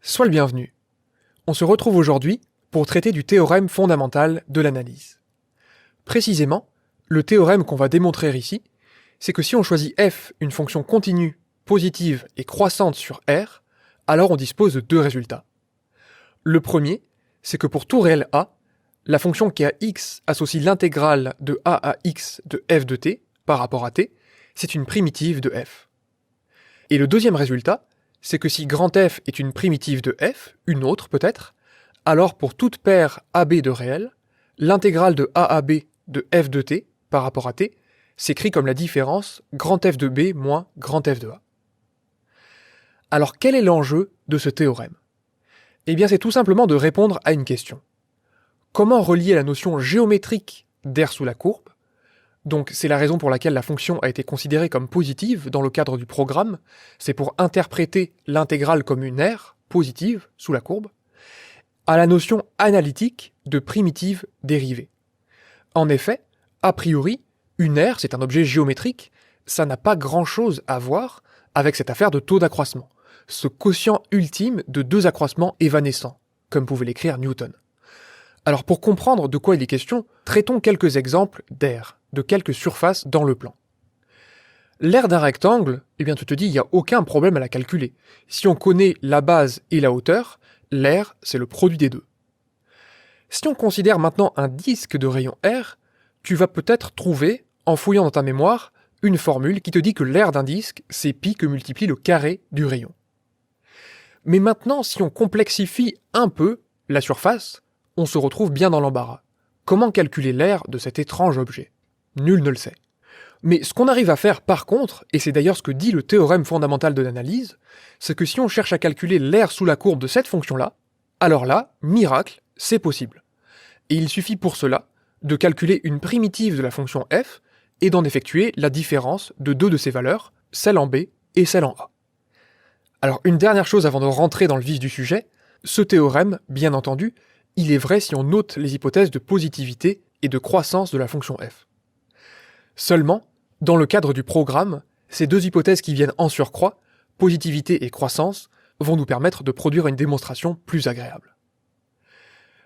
Sois le bienvenu. On se retrouve aujourd'hui pour traiter du théorème fondamental de l'analyse. Précisément, le théorème qu'on va démontrer ici, c'est que si on choisit f une fonction continue, positive et croissante sur R, alors on dispose de deux résultats. Le premier, c'est que pour tout réel a, la fonction qui a x associe l'intégrale de a à x de f de t par rapport à t, c'est une primitive de f. Et le deuxième résultat, c'est que si grand F est une primitive de f, une autre peut-être, alors pour toute paire AB de réels, l'intégrale de a à b de f de t par rapport à t s'écrit comme la différence grand F de b moins grand F de a. Alors quel est l'enjeu de ce théorème ? Eh bien c'est tout simplement de répondre à une question. Comment relier la notion géométrique d'air sous la courbe ? Donc c'est la raison pour laquelle la fonction a été considérée comme positive dans le cadre du programme, c'est pour interpréter l'intégrale comme une aire positive sous la courbe, à la notion analytique de primitive dérivée. En effet, a priori, une aire, c'est un objet géométrique, ça n'a pas grand-chose à voir avec cette affaire de taux d'accroissement, ce quotient ultime de deux accroissements évanescents, comme pouvait l'écrire Newton. Alors pour comprendre de quoi il est question, traitons quelques exemples d'aires, de quelques surfaces dans le plan. L'aire d'un rectangle, eh bien tu te dis, il n'y a aucun problème à la calculer. Si on connaît la base et la hauteur, l'aire, c'est le produit des deux. Si on considère maintenant un disque de rayon R, tu vas peut-être trouver, en fouillant dans ta mémoire, une formule qui te dit que l'aire d'un disque, c'est pi que multiplie le carré du rayon. Mais maintenant, si on complexifie un peu la surface, on se retrouve bien dans l'embarras. Comment calculer l'aire de cet étrange objet ? Nul ne le sait. Mais ce qu'on arrive à faire par contre, et c'est d'ailleurs ce que dit le théorème fondamental de l'analyse, c'est que si on cherche à calculer l'aire sous la courbe de cette fonction-là, alors là, miracle, c'est possible. Et il suffit pour cela de calculer une primitive de la fonction f et d'en effectuer la différence de deux de ses valeurs, celle en b et celle en a. Alors une dernière chose avant de rentrer dans le vif du sujet, ce théorème, bien entendu, il est vrai si on note les hypothèses de positivité et de croissance de la fonction f. Seulement, dans le cadre du programme, ces deux hypothèses qui viennent en surcroît, positivité et croissance, vont nous permettre de produire une démonstration plus agréable.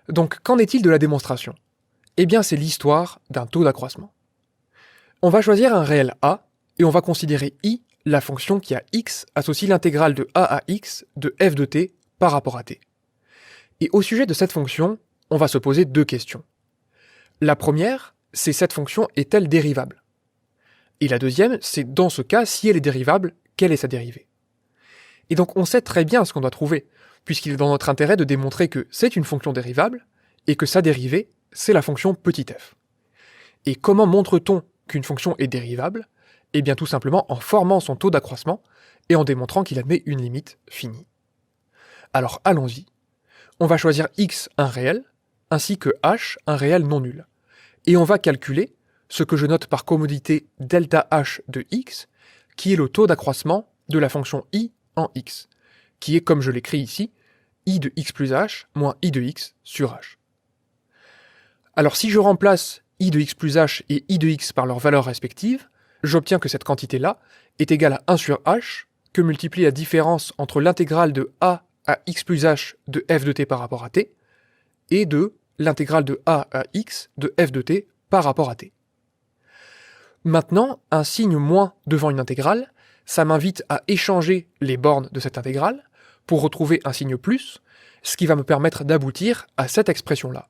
Donc, qu'en est-il de la démonstration ? Eh bien, c'est l'histoire d'un taux d'accroissement. On va choisir un réel a, et on va considérer i, la fonction qui a x associe l'intégrale de a à x de f de t par rapport à t. Et au sujet de cette fonction, on va se poser deux questions. La première, c'est cette fonction est-elle dérivable ? Et la deuxième, c'est dans ce cas, si elle est dérivable, quelle est sa dérivée ? Et donc on sait très bien ce qu'on doit trouver, puisqu'il est dans notre intérêt de démontrer que c'est une fonction dérivable, et que sa dérivée, c'est la fonction petit f. Et comment montre-t-on qu'une fonction est dérivable ? Eh bien tout simplement en formant son taux d'accroissement, et en démontrant qu'il admet une limite finie. Alors allons-y. On va choisir x un réel, ainsi que h un réel non nul. Et on va calculer ce que je note par commodité delta h de x, qui est le taux d'accroissement de la fonction i en x, qui est, comme je l'écris ici, i de x plus h moins i de x sur h. Alors si je remplace i de x plus h et i de x par leurs valeurs respectives, j'obtiens que cette quantité-là est égale à 1 sur h, que multiplie la différence entre l'intégrale de a à x plus h de f de t par rapport à t, et de l'intégrale de a à x de f de t par rapport à t. Maintenant, un signe moins devant une intégrale, ça m'invite à échanger les bornes de cette intégrale pour retrouver un signe plus, ce qui va me permettre d'aboutir à cette expression-là.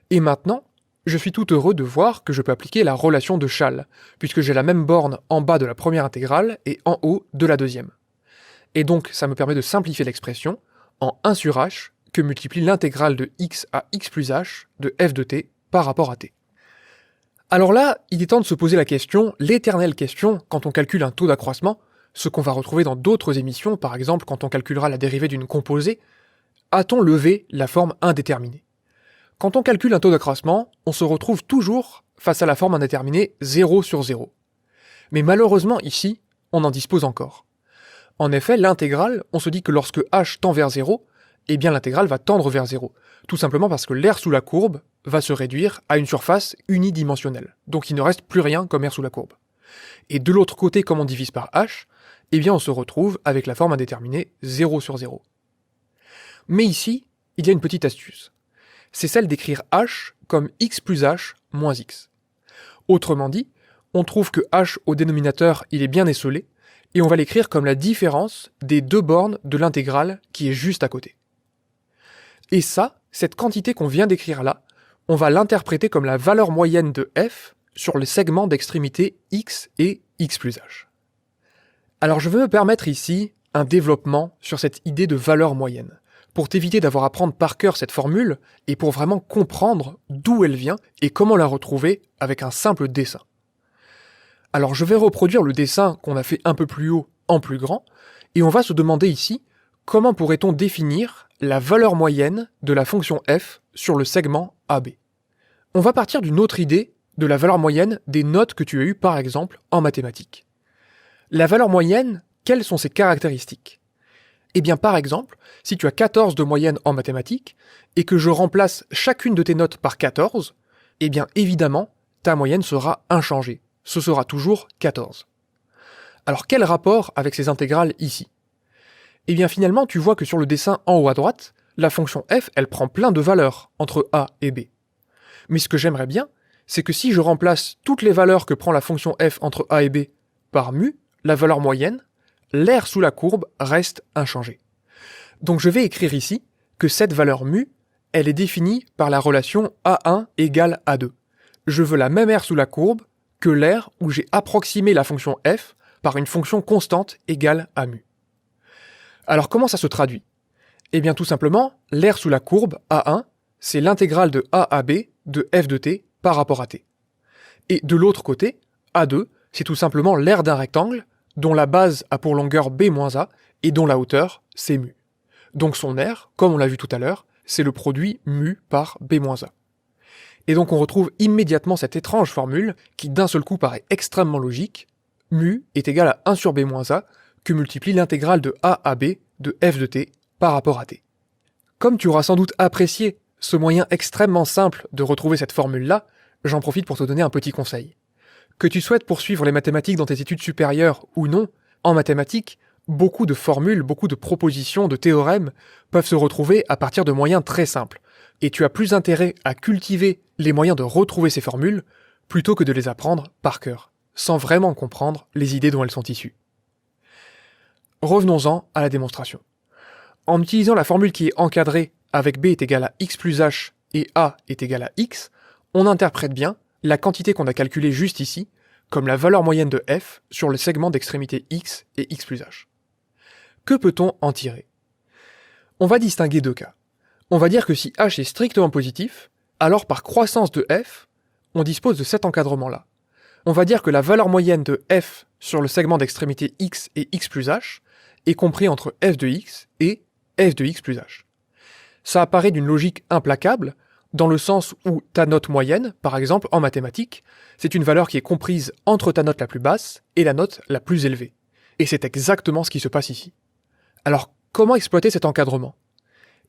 Et maintenant, je suis tout heureux de voir que je peux appliquer la relation de Chasles, puisque j'ai la même borne en bas de la première intégrale et en haut de la deuxième. Et donc, ça me permet de simplifier l'expression en 1 sur h que multiplie l'intégrale de x à x plus h de f de t par rapport à t. Alors là, il est temps de se poser la question, l'éternelle question, quand on calcule un taux d'accroissement, ce qu'on va retrouver dans d'autres émissions, par exemple quand on calculera la dérivée d'une composée, a-t-on levé la forme indéterminée ? Quand on calcule un taux d'accroissement, on se retrouve toujours face à la forme indéterminée 0 sur 0. Mais malheureusement ici, on en dispose encore. En effet, l'intégrale, on se dit que lorsque h tend vers 0, eh bien l'intégrale va tendre vers 0, tout simplement parce que l'air sous la courbe va se réduire à une surface unidimensionnelle, donc il ne reste plus rien comme air sous la courbe. Et de l'autre côté, comme on divise par h, eh bien on se retrouve avec la forme indéterminée 0 sur 0. Mais ici, il y a une petite astuce. C'est celle d'écrire h comme x plus h moins x. Autrement dit, on trouve que h au dénominateur, il est bien esseulé, et on va l'écrire comme la différence des deux bornes de l'intégrale qui est juste à côté. Et ça, cette quantité qu'on vient d'écrire là, on va l'interpréter comme la valeur moyenne de f sur le segment d'extrémité x et x plus h. Alors je veux me permettre ici un développement sur cette idée de valeur moyenne, pour t'éviter d'avoir à prendre par cœur cette formule et pour vraiment comprendre d'où elle vient et comment la retrouver avec un simple dessin. Alors je vais reproduire le dessin qu'on a fait un peu plus haut en plus grand, et on va se demander ici comment pourrait-on définir la valeur moyenne de la fonction f sur le segment AB. On va partir d'une autre idée de la valeur moyenne des notes que tu as eues par exemple en mathématiques. La valeur moyenne, quelles sont ses caractéristiques ? Eh bien par exemple, si tu as 14 de moyenne en mathématiques et que je remplace chacune de tes notes par 14, eh bien évidemment, ta moyenne sera inchangée. Ce sera toujours 14. Alors quel rapport avec ces intégrales ici ? Eh bien finalement, tu vois que sur le dessin en haut à droite, la fonction f, elle prend plein de valeurs entre a et b. Mais ce que j'aimerais bien, c'est que si je remplace toutes les valeurs que prend la fonction f entre a et b par mu, la valeur moyenne, l'aire sous la courbe reste inchangée. Donc je vais écrire ici que cette valeur mu, elle est définie par la relation A1 égale A2. Je veux la même aire sous la courbe que l'aire où j'ai approximé la fonction f par une fonction constante égale à mu. Alors comment ça se traduit ? Eh bien tout simplement, l'aire sous la courbe A1, c'est l'intégrale de A à B de f de t par rapport à t. Et de l'autre côté, A2, c'est tout simplement l'aire d'un rectangle dont la base a pour longueur b-a et dont la hauteur, c'est mu. Donc son aire, comme on l'a vu tout à l'heure, c'est le produit mu par b-a. Et donc on retrouve immédiatement cette étrange formule qui d'un seul coup paraît extrêmement logique. Mu est égal à 1 sur b-a que multiplie l'intégrale de a à b de f de t par rapport à t. Comme tu auras sans doute apprécié ce moyen extrêmement simple de retrouver cette formule-là, j'en profite pour te donner un petit conseil. Que tu souhaites poursuivre les mathématiques dans tes études supérieures ou non, en mathématiques, beaucoup de formules, beaucoup de propositions, de théorèmes peuvent se retrouver à partir de moyens très simples. Et tu as plus intérêt à cultiver les moyens de retrouver ces formules plutôt que de les apprendre par cœur, sans vraiment comprendre les idées dont elles sont issues. Revenons-en à la démonstration. En utilisant la formule qui est encadrée avec b est égal à x plus h et a est égal à x, on interprète bien la quantité qu'on a calculée juste ici comme la valeur moyenne de f sur le segment d'extrémité x et x plus h. Que peut-on en tirer ? On va distinguer deux cas. On va dire que si h est strictement positif, alors par croissance de f, on dispose de cet encadrement-là. On va dire que la valeur moyenne de f sur le segment d'extrémité x et x plus h est compris entre f de x et f de x plus h. Ça apparaît d'une logique implacable, dans le sens où ta note moyenne, par exemple en mathématiques, c'est une valeur qui est comprise entre ta note la plus basse et la note la plus élevée. Et c'est exactement ce qui se passe ici. Alors, comment exploiter cet encadrement ?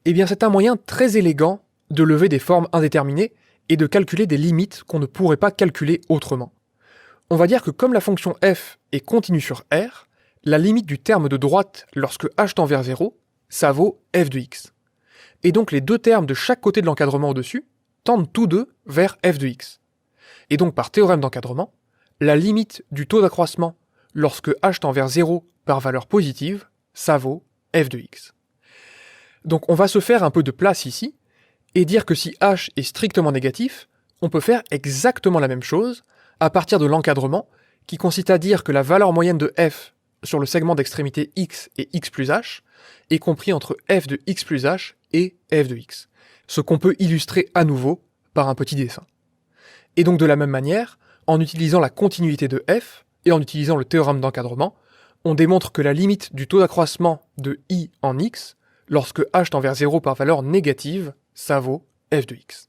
Eh bien, c'est un moyen très élégant de lever des formes indéterminées et de calculer des limites qu'on ne pourrait pas calculer autrement. On va dire que comme la fonction f est continue sur R, la limite du terme de droite lorsque h tend vers 0, ça vaut f de x. Et donc les deux termes de chaque côté de l'encadrement au-dessus tendent tous deux vers f de x. Et donc par théorème d'encadrement, la limite du taux d'accroissement lorsque h tend vers 0 par valeur positive, ça vaut f de x. Donc on va se faire un peu de place ici, et dire que si h est strictement négatif, on peut faire exactement la même chose à partir de l'encadrement, qui consiste à dire que la valeur moyenne de f sur le segment d'extrémité x et x plus h est compris entre f de x plus h et f de x, ce qu'on peut illustrer à nouveau par un petit dessin. Et donc de la même manière, en utilisant la continuité de f et en utilisant le théorème d'encadrement, on démontre que la limite du taux d'accroissement de i en x, lorsque h tend vers 0 par valeur négative, ça vaut f de x.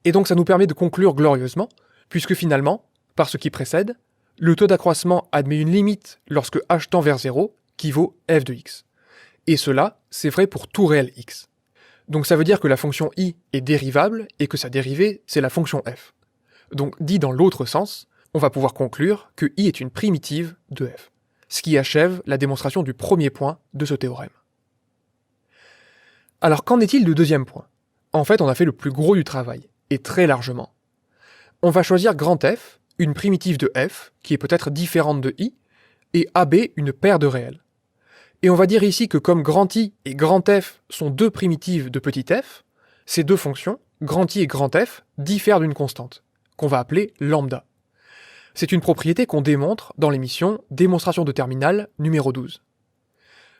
Et donc ça nous permet de conclure glorieusement, puisque finalement, par ce qui précède, le taux d'accroissement admet une limite lorsque h tend vers 0 qui vaut f de x. Et cela, c'est vrai pour tout réel x. Donc ça veut dire que la fonction i est dérivable et que sa dérivée, c'est la fonction f. Donc dit dans l'autre sens, on va pouvoir conclure que i est une primitive de f, ce qui achève la démonstration du premier point de ce théorème. Alors qu'en est-il du deuxième point? En fait, on a fait le plus gros du travail, et très largement. On va choisir grand F, une primitive de f, qui est peut-être différente de i, et AB, une paire de réels. Et on va dire ici que comme grand I et grand F sont deux primitives de petit f, ces deux fonctions, grand I et grand F, diffèrent d'une constante, qu'on va appeler lambda. C'est une propriété qu'on démontre dans l'émission Démonstration de terminale numéro 12.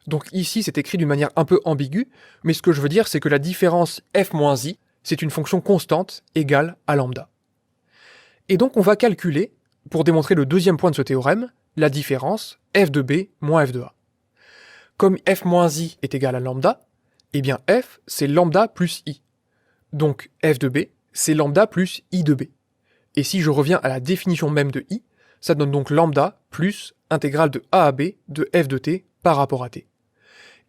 Donc ici c'est écrit d'une manière un peu ambiguë, mais ce que je veux dire c'est que la différence f-i, c'est une fonction constante égale à lambda. Et donc on va calculer, pour démontrer le deuxième point de ce théorème, la différence f de b moins f de a. Comme f-i est égal à lambda, eh bien f c'est lambda plus i. Donc f de b c'est lambda plus i de b. Et si je reviens à la définition même de i, ça donne donc lambda plus intégrale de a à b de f de t par rapport à t.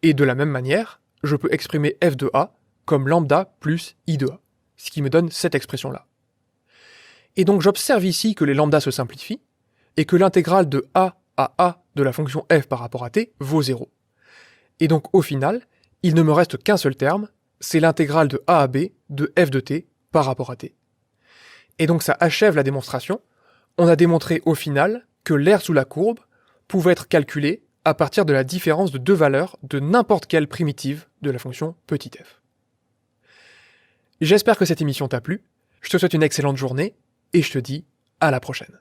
Et de la même manière, je peux exprimer f de a comme lambda plus i de a, ce qui me donne cette expression-là. Et donc j'observe ici que les lambdas se simplifient, et que l'intégrale de a à a de la fonction f par rapport à t vaut 0. Et donc au final, il ne me reste qu'un seul terme, c'est l'intégrale de a à b de f de t par rapport à t. Et donc ça achève la démonstration. On a démontré au final que l'aire sous la courbe pouvait être calculé à partir de la différence de deux valeurs de n'importe quelle primitive de la fonction petit f. J'espère que cette émission t'a plu, je te souhaite une excellente journée, et je te dis à la prochaine.